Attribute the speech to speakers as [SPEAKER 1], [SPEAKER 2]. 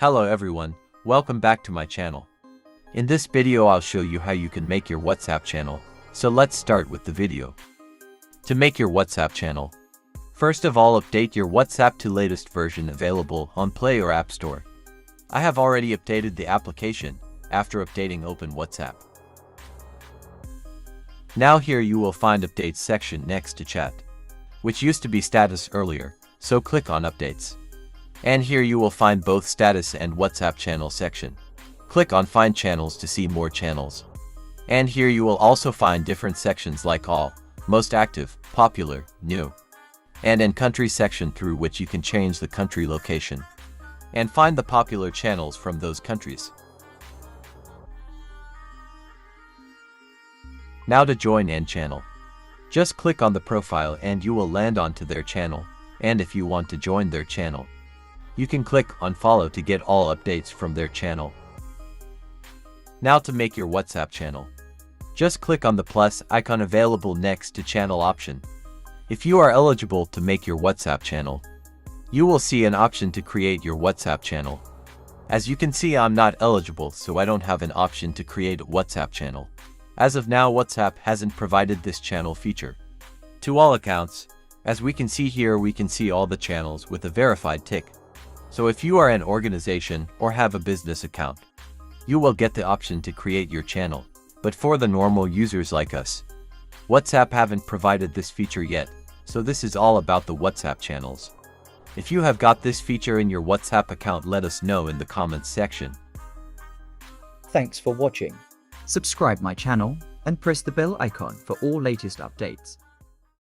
[SPEAKER 1] Hello everyone, welcome back to my channel. In this video I'll show you how you can make your WhatsApp channel, so let's start with the video. To make your WhatsApp channel, first of all update your WhatsApp to latest version available on Play or App Store. I have already updated the application. After updating, open WhatsApp. Now here you will find Updates section next to Chat, which used to be Status earlier, so click on Updates. And here you will find both Status and WhatsApp channel section. Click on Find Channels to see more channels. And here you will also find different sections like All, Most Active, Popular, New, and in Country section through which you can change the country location and find the popular channels from those countries. Now to join N channel. Just click on the profile and you will land onto their channel, and if you want to join their channel, you can click on follow to get all updates from their channel. Now to make your WhatsApp channel, just click on the plus icon available next to channel option. If you are eligible to make your WhatsApp channel, you will see an option to create your WhatsApp channel. As you can see, I'm not eligible, so I don't have an option to create a WhatsApp channel. As of now, WhatsApp hasn't provided this channel feature to all accounts. As we can see here, we can see all the channels with a verified tick. So if you are an organization or have a business account, you will get the option to create your channel. But for the normal users like us, WhatsApp haven't provided this feature yet, so this is all about the WhatsApp channels. If you have got this feature in your WhatsApp account, let us know in the comments section.
[SPEAKER 2] Thanks for watching. Subscribe my channel and press the bell icon for all latest updates.